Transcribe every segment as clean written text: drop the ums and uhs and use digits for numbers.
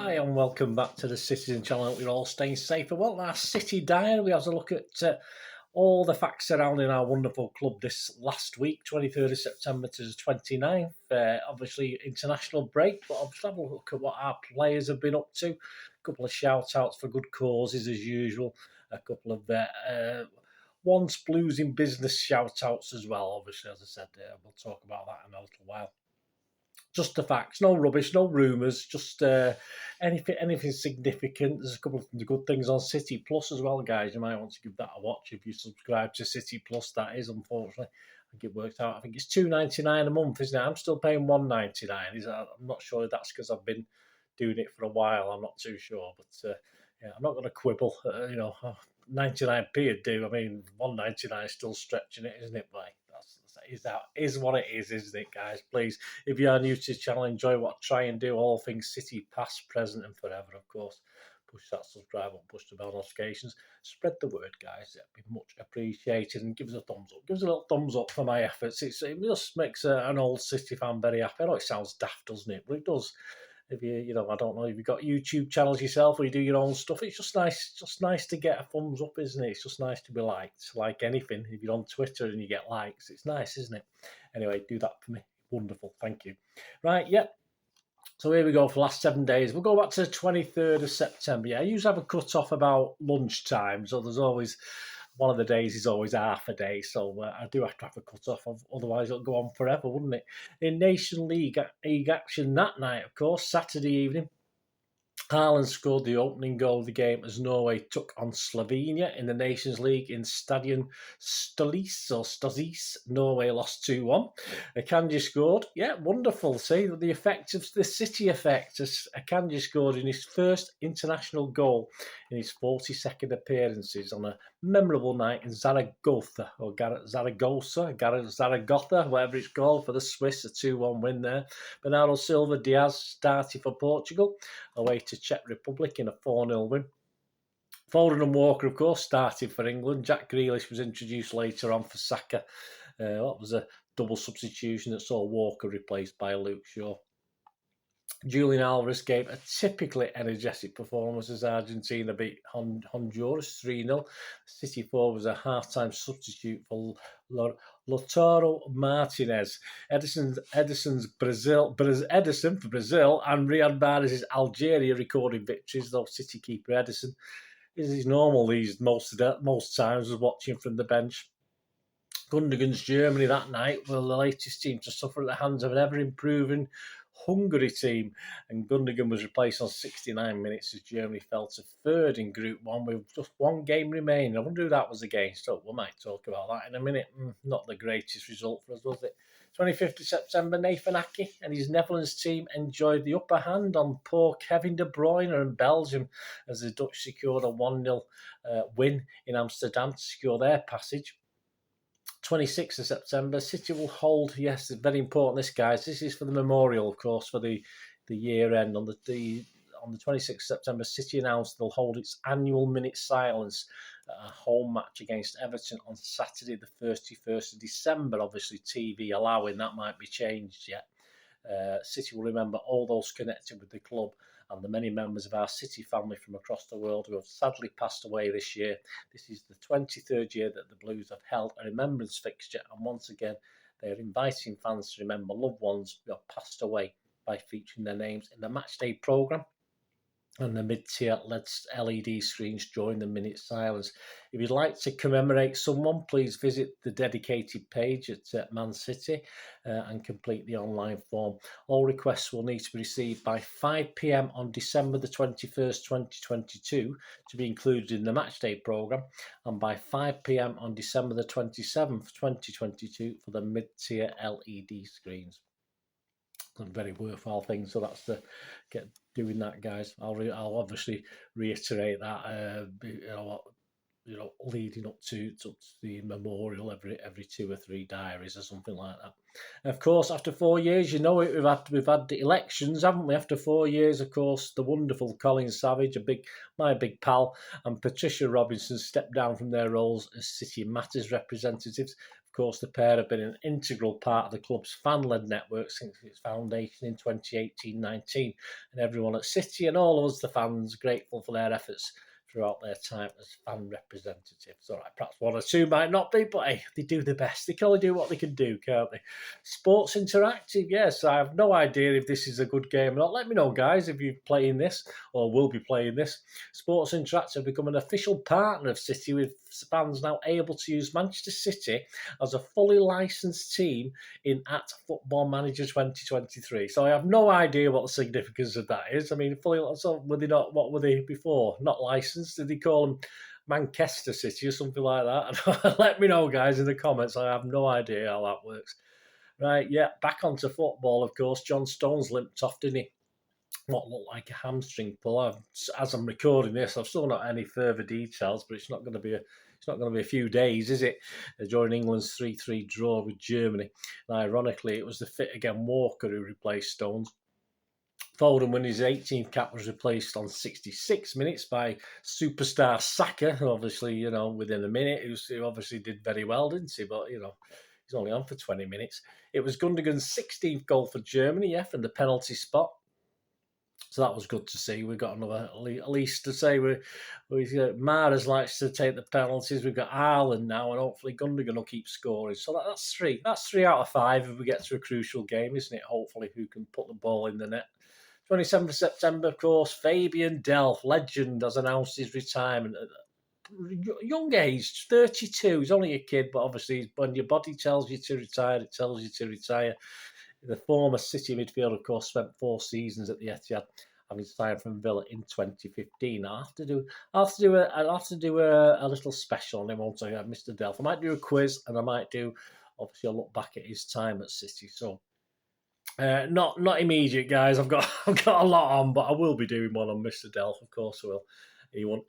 Hi and welcome back to the Citizen channel. I hope you're all staying safe and well. Our City Diary, we have a look at all the facts surrounding our wonderful club this last week, 23rd of September to the 29th. Obviously, international break, but obviously have a look at what our players have been up to. A couple of shout-outs for good causes as usual. A couple of once Blues in business shout-outs as well. Obviously, as I said, we'll talk about that in a little while. Just the facts, no rubbish, no rumours, just anything significant. There's a couple of good things on City Plus as well, guys. You might want to give that a watch if you subscribe to City Plus. That is, unfortunately, I think it worked out. I think it's $2.99 a month, isn't it? I'm still paying $1.99. I'm not sure if that's because I've been doing it for a while. I'm not too sure, but yeah, I'm not going to quibble. 99p would do. I mean, $1.99 is still stretching it, isn't it, boy? That is what it is, isn't it, guys? Please, if you are new to the channel, enjoy what I try and do. All things City, past, present, and forever, of course. Push that subscribe button, push the bell notifications. Spread the word, guys. It'd be much appreciated. And give us a thumbs up. Give us a little thumbs up for my efforts. It just makes an old City fan very happy. I know it sounds daft, doesn't it? But it does. If I don't know if you've got YouTube channels yourself or you do your own stuff, it's just nice to get a thumbs up, isn't it? It's just nice to be liked, like anything. If you're on Twitter and you get likes, it's nice, isn't it? Anyway, do that for me. Wonderful, thank you. Right, yep. So here we go for the last 7 days. We'll go back to the 23rd of September. Yeah, I usually have a cut-off about lunchtime, so there's always... one of the days is always half a day, so I do have to have a cut-off, otherwise it'll go on forever, wouldn't it? In Nation League action that night, of course, Saturday evening, Haaland scored the opening goal of the game as Norway took on Slovenia in the Nations League in Stadion Stozice. Norway lost 2-1. Akanji scored. Yeah, wonderful. See, the effect of the City effect. Akanji scored in his first international goal in his 42nd appearances on a memorable night in Zaragoza, whatever it's called, for the Swiss, a 2-1 win there. Bernardo Silva Diaz started for Portugal, away to Czech Republic in a 4-0 win. Foden and Walker, of course, started for England. Jack Grealish was introduced later on for Saka. That was a double substitution that saw Walker replaced by Luke Shaw. Julian Alvarez gave a typically energetic performance as Argentina beat Honduras 3-0. City forward was a half-time substitute for Lautaro Martinez. Edison for Brazil, and Riyad Mahrez's Algeria recorded victories, though City keeper Edison is normal most times was watching from the bench. Gundogan's Germany that night were the latest team to suffer at the hands of an ever-improving Hungary team, and Gundogan was replaced on 69 minutes as Germany fell to third in Group 1 with just one game remaining. I wonder who that was against. Oh, we might talk about that in a minute. Not the greatest result for us, was it? 25th of September, Nathan Ake and his Netherlands team enjoyed the upper hand on poor Kevin De Bruyne and Belgium as the Dutch secured a 1-0 win in Amsterdam to secure their passage. 26th of September, City will hold, yes, it's very important, this, guys. This is for the memorial, of course, for the year end. On the 26th of September, City announced they'll hold its annual minute silence at a home match against Everton on Saturday, the 31st of December. Obviously, TV allowing, that might be changed yet. City will remember all those connected with the club and the many members of our City family from across the world who have sadly passed away this year. This is the 23rd year that the Blues have held a remembrance fixture, and once again they are inviting fans to remember loved ones who have passed away by featuring their names in the matchday programme and the mid-tier LED screens during the minute silence. If you'd like to commemorate someone, please visit the dedicated page at Man City and complete the online form. All requests will need to be received by 5 p.m. on December the 21st, 2022 to be included in the matchday programme, and by 5 p.m. on December the 27th, 2022 for the mid-tier LED screens. A very worthwhile thing, so that's the get doing that, guys. I'll obviously reiterate that leading up to the memorial every 2 or 3 diaries or something like that. And of course, after 4 years, we've had the elections, haven't we? After 4 years, of course, the wonderful Colin Savage, my big pal, and Patricia Robinson stepped down from their roles as City Matters representatives. Of course, the pair have been an integral part of the club's fan-led network since its foundation in 2018-19, and everyone at City and all of us, the fans, grateful for their efforts throughout their time as fan representatives. All right, perhaps one or two might not be, but hey, they do their best. They can only do what they can do, can't they? Sports Interactive, yes, I have no idea if this is a good game or not. Let me know, guys, if you're playing this or will be playing this. Sports Interactive have become an official partner of City, with fans now able to use Manchester City as a fully licensed team in at Football Manager 2023. So I have no idea what the significance of that is. I mean, so were they not? What were they before? Not licensed? Did they call them Manchester City or something like that? Let me know, guys, in the comments. I have no idea how that works. Right, yeah, back onto football, of course. John Stones limped off, didn't he? What looked like a hamstring pull. As I'm recording this, I've still not any further details, but it's not going to be a few days, is it? During England's 3-3 draw with Germany. And ironically, it was the fit again Walker who replaced Stones. Foden, when his 18th cap, was replaced on 66 minutes by superstar Saka. Obviously, within a minute, he obviously did very well, didn't he? But he's only on for 20 minutes. It was Gundogan's 16th goal for Germany, from the penalty spot. So that was good to see. We've got another, at least to say, Mahrez likes to take the penalties. We've got Haaland now, and hopefully Gundogan will keep scoring. So that's three. That's 3 out of 5 if we get to a crucial game, isn't it? Hopefully, who can put the ball in the net. 27th of September, of course, Fabian Delph, legend, has announced his retirement at young age, 32. He's only a kid, but obviously when your body tells you to retire, it tells you to retire. The former City midfielder, of course, spent 4 seasons at the Etihad, having signed from Villa in 2015. I'll have to do a little special on him, won't I, Mr. Delph? I might do a quiz, and I might do, obviously, a look back at his time at City. So, not immediate, guys. I've got a lot on, but I will be doing one on Mr. Delph, of course I will. He won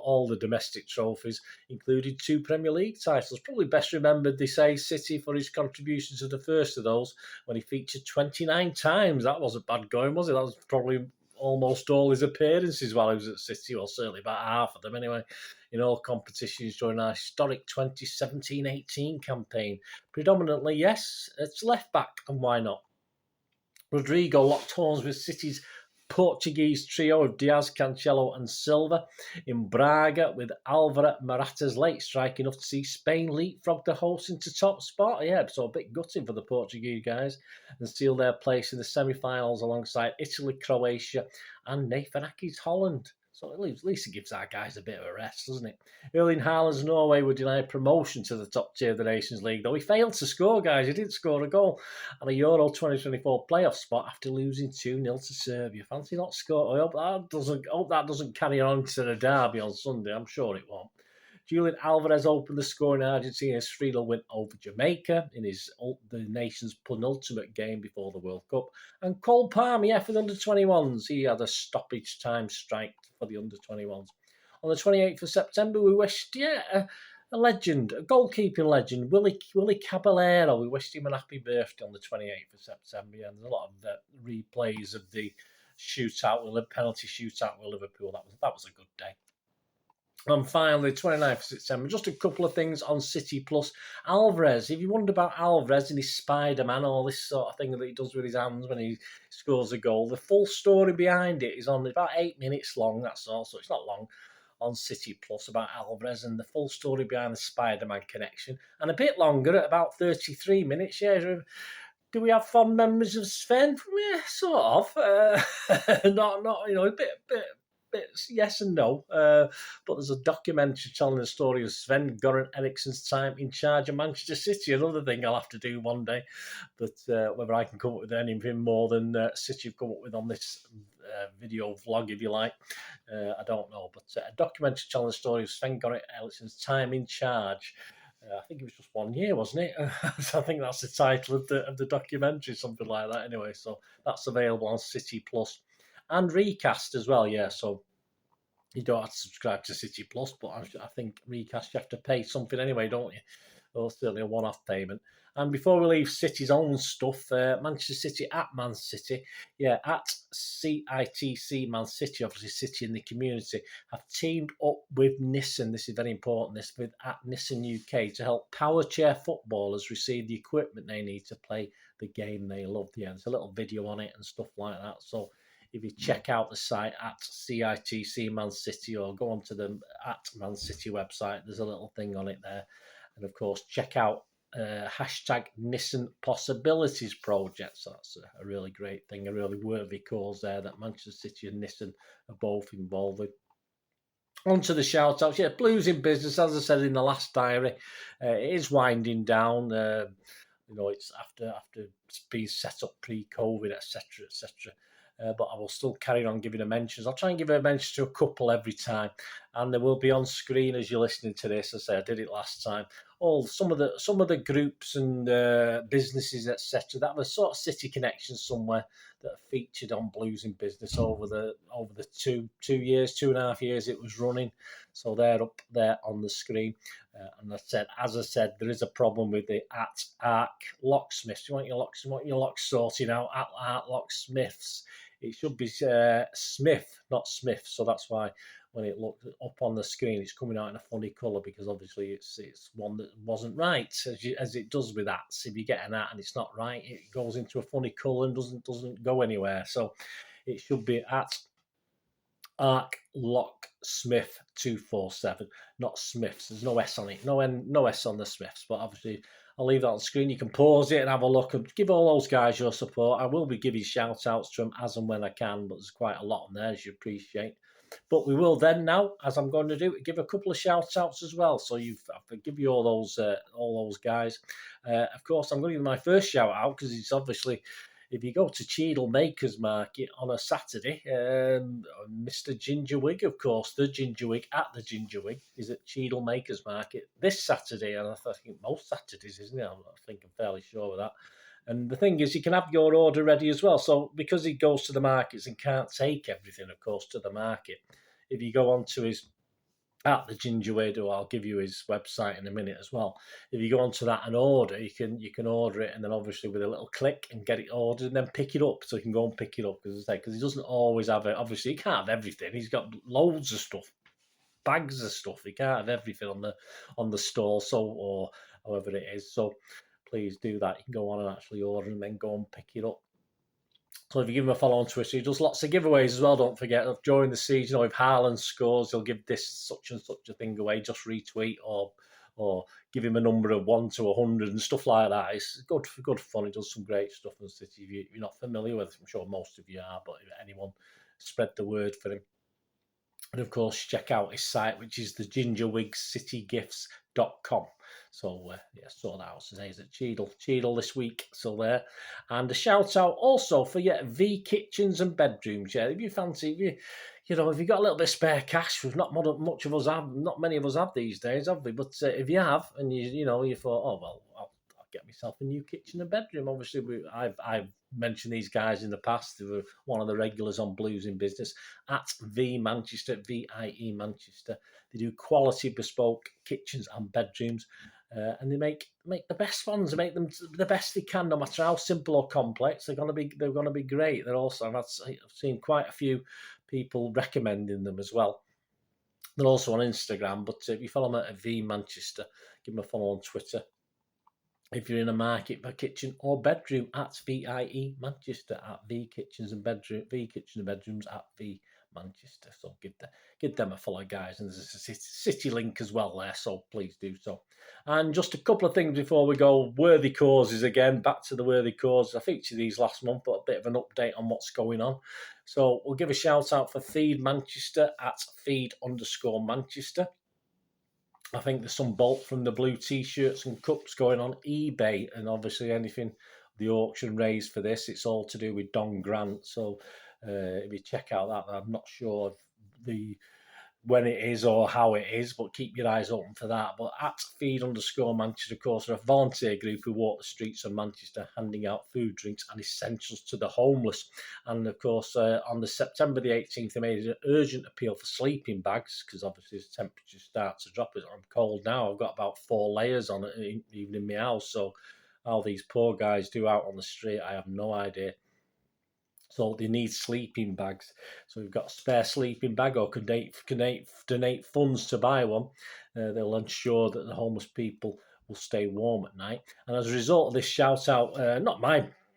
all the domestic trophies, including 2 Premier League titles. Probably best remembered, they say, City for his contribution to the first of those, when he featured 29 times. That wasn't bad going, was it? That was probably almost all his appearances while he was at City, well, certainly about half of them anyway, in all competitions during our historic 2017-18 campaign. Predominantly, yes, it's left back, and why not? Rodrigo locked horns with City's Portuguese trio of Diaz, Cancelo and Silva in Braga, with Alvaro Morata's late strike enough to see Spain leapfrog the hosts into top spot. Yeah, so a bit gutting for the Portuguese guys, and seal their place in the semi-finals alongside Italy, Croatia and Nathan Ake's Holland. So at least it gives our guys a bit of a rest, doesn't it? Erling Haaland's Norway were denied promotion to the top tier of the Nations League, though he failed to score, guys. He didn't score a goal on a Euro 2024 playoff spot after losing 2-0 to Serbia. Fancy not score. I hope that doesn't carry on to the derby on Sunday. I'm sure it won't. Julian Alvarez opened the score in Argentina's 3-0 win over Jamaica in the nation's penultimate game before the World Cup. And Cole Palmer, for the under-21s, he had a stoppage time strike for the under-21s. On the 28th of September, we wished, a legend, a goalkeeping legend, Willie Caballero. We wished him a happy birthday on the 28th of September. And there's a lot of replays of the penalty shootout with Liverpool. That was a good day. And finally, 29th of September, just a couple of things on City Plus. Alvarez, if you wonder about Alvarez and his Spider-Man, all this sort of thing that he does with his hands when he scores a goal, the full story behind it is on about 8 minutes long, that's all, so it's not long, on City Plus about Alvarez and the full story behind the Spider-Man connection. And a bit longer at about 33 minutes, Do we have fond memories of Sven? Yeah, sort of. Not a bit yes and no. But there's a documentary telling the story of Sven-Göran Eriksson's time in charge of Manchester City. Another thing I'll have to do one day. But whether I can come up with anything more than City have come up with on this video vlog, if you like, I don't know. But a documentary telling the story of Sven-Göran Eriksson's time in charge. I think it was just 1 year, wasn't it? So I think that's the title of the documentary, something like that. Anyway, so that's available on City Plus and Recast as well. Yeah, so you don't have to subscribe to City Plus, but I think Recast you have to pay something anyway, don't you? Or certainly a one-off payment. And before we leave City's own stuff, Manchester City at Man City, at CITC Man City, obviously City in the community, have teamed up with Nissan. This is very important. This with at Nissan UK to help power chair footballers receive the equipment they need to play the game they love. Yeah, there's a little video on it and stuff like that. So if you check out the site at CITC Man City or go onto the at Man City website, there's a little thing on it there. And of course, check out hashtag Nissan Possibilities Project. So that's a really great thing, a really worthy cause there that Manchester City and Nissan are both involved with. On to the shout outs. Yeah, Blues in business, as I said in the last diary, it is winding down. It's after being set up pre-COVID, etc., etc. But I will still carry on giving a mentions. I'll try and give a mention to a couple every time, and they will be on screen as you're listening to this. As I say, I did it last time. Some of the groups and businesses, etc., that have a sort of city connection somewhere that are featured on Blues in Business over the 2.5 years it was running. So they're up there on the screen. And as I said, there is a problem with the at HARK locksmiths. You want your locks sorting out at HARK locksmiths. It should be Smith, not Smith. So that's why when it looked up on the screen, it's coming out in a funny colour because obviously it's one that wasn't right, as it does with ats. If you get an at and it's not right, it goes into a funny colour and doesn't go anywhere. So it should be at HARK Locksmith 247, not Smiths. There's no S on it, no S on the Smiths. But obviously, I'll leave that on the screen. You can pause it and have a look and give all those guys your support. I will be giving shout outs to them as and when I can, but there's quite a lot on there, as you appreciate. But we will then now, as I'm going to do, give a couple of shout outs as well. So I give you all those guys. Of course, I'm going to give my first shout out because it's obviously, if you go to Cheadle Makers Market on a Saturday, Mr. Gingerwig, of course, the Gingerwig at the Gingerwig is at Cheadle Makers Market this Saturday, and I think most Saturdays, isn't it? I'm fairly sure of that. And the thing is, you can have your order ready as well. So because he goes to the markets and can't take everything, of course, to the market, if you go onto his at the Gingerwig, or I'll give you his website in a minute as well. If you go onto that and order, you can order it, and then obviously with a little click and get it ordered, and then pick it up. So you can go and pick it up because he doesn't always have it. Obviously, he can't have everything. He's got loads of stuff, bags of stuff. He can't have everything on the store, or however it is. So please do that. You can go on and actually order and then go and pick it up. So if you give him a follow on Twitter, he does lots of giveaways as well. Don't forget, during the season, if Haaland scores, he'll give this such and such a thing away. Just retweet or give him a number of 1 to 100 and stuff like that. It's good fun. He does some great stuff in the city. If you're not familiar with it, I'm sure most of you are, but if anyone, spread the word for him. And of course, check out his site, which is the gingerwigscitygifts.com. So, sort that out. So, he's at Cheadle this week. So, there. And a shout out also for V Kitchens and Bedrooms. Yeah, if you fancy, if you got a little bit of spare cash, not many of us have these days, have we? But if you have, and you thought, oh, well, I'll get myself a new kitchen and bedroom. Obviously, I've mentioned these guys in the past. They were one of the regulars on Blues in Business at VIE Manchester. They do quality bespoke kitchens and bedrooms, and they make the best ones. They make them the best they can, no matter how simple or complex. They're going to be great. I've seen quite a few people recommending them as well. They're also on Instagram, but if you follow them at VIE Manchester, give them a follow on Twitter. If you're in a market for kitchen or bedroom, at VIE Manchester, at VIE Kitchens and Bedrooms at VIE Manchester. So give them a follow, guys. And there's a city link as well there, so please do so. And just a couple of things before we go. Worthy causes again. Back to the worthy causes. I featured these last month, but a bit of an update on what's going on. So we'll give a shout out for Feed Manchester at feed_Manchester. I think there's some bulk from the blue T-shirts and cups going on eBay, and obviously anything the auction raised for this, it's all to do with Don Grant. So if you check out that, I'm not sure when it is or how it is, but keep your eyes open for that. But at feed_Manchester, of course, are a volunteer group who walk the streets of Manchester handing out food, drinks and essentials to the homeless. And of course, on the September the 18th, they made an urgent appeal for sleeping bags, because obviously as temperature starts to drop, I'm cold now. I've got about 4 layers on it, even in my house. So how these poor guys do out on the street, I have no idea. So they need sleeping bags. So we've got a spare sleeping bag, or can donate funds to buy one. They'll ensure that the homeless people will stay warm at night. And as a result of this shout out, not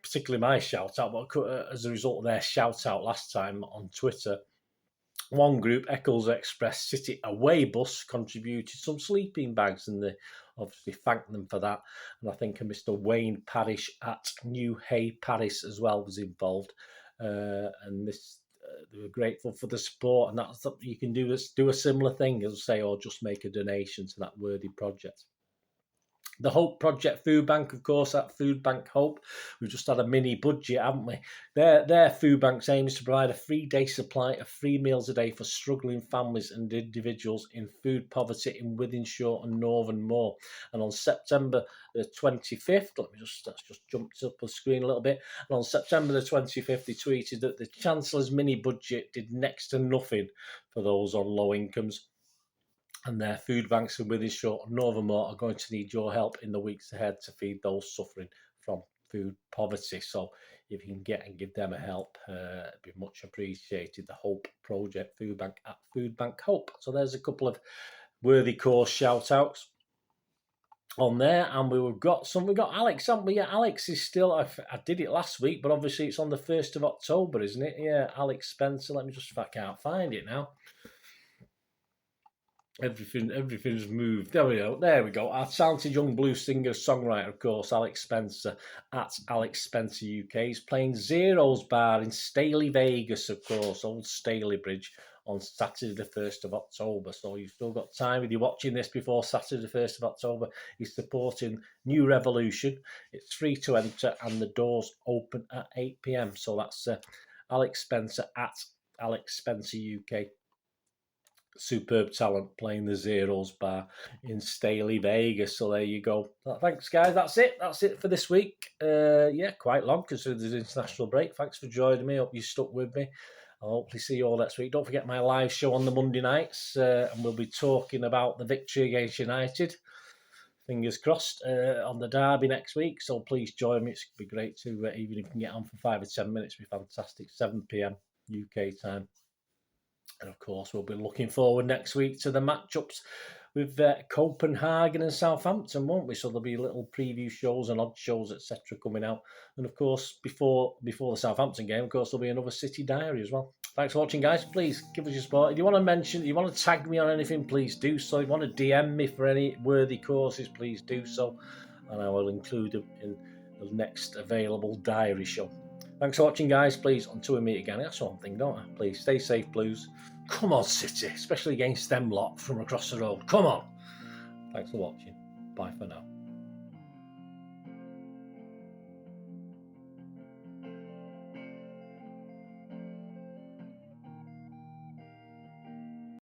particularly my shout out, but as a result of their shout out last time on Twitter, one group, Eccles Express City Away Bus, contributed some sleeping bags, and they obviously thanked them for that. And I think a Mr. Wayne Parish at New Hay Paris as well was involved. And they were grateful for the support, and that's something you can do. Do a similar thing, as I say, or just make a donation to that worthy project. The Hope Project Food Bank, of course, at Food Bank Hope. We've just had a mini budget, haven't we? Their food bank's aim is to provide a 3-day supply of free meals a day for struggling families and individuals in food poverty in Wythenshawe and Northern Moor. And on September the 25th, let's just jump up the screen a little bit. And on September the 25th, he tweeted that the Chancellor's mini budget did next to nothing for those on low incomes. And their food banks in Wythenshawe and Northern Moor are going to need your help in the weeks ahead to feed those suffering from food poverty. So if you can get and give them a help, it'd be much appreciated. The Hope Project Food Bank at Food Bank Hope. So there's a couple of worthy cause shout outs on there. And we got Alex, haven't we? Yeah, Alex is still, I did it last week, but obviously it's on the 1st of October, isn't it? Yeah, Alex Spencer. Let me just, if I can't find it now. Everything's moved. There we go. Our talented young blues singer, songwriter, of course, Alex Spencer at Alex Spencer UK. He's playing Zero's Bar in Staley, Vegas, of course, Old Staley Bridge, on Saturday the 1st of October. So you've still got time if you're watching this before Saturday the 1st of October. He's supporting New Revolution. It's free to enter and the doors open at 8 p.m. So that's Alex Spencer at Alex Spencer UK. Superb talent playing the Zero's Bar in Staley, Vegas. So there you go. Thanks, guys. That's it for this week. Yeah, quite long considering there's an international break. Thanks for joining me. Hope you stuck with me. I'll hopefully see you all next week. Don't forget my live show on the Monday nights, and we'll be talking about the victory against United. Fingers crossed on the derby next week. So please join me. It's going to be great to, even if you can get on for 5 or 10 minutes, it'll be fantastic. 7 p.m. UK time. And of course, we'll be looking forward next week to the matchups with Copenhagen and Southampton, won't we? So there'll be little preview shows and odd shows, etc., coming out. And of course, before the Southampton game, of course, there'll be another City Diary as well. Thanks for watching, guys. Please give us your support. If you want to tag me on anything, please do so. If you want to DM me for any worthy causes, please do so. And I will include them in the next available diary show. Thanks for watching, guys. Please, until we meet again, that's one thing, don't I? Please stay safe, Blues. Come on, City, especially against them lot from across the road. Come on. Thanks for watching. Bye for now.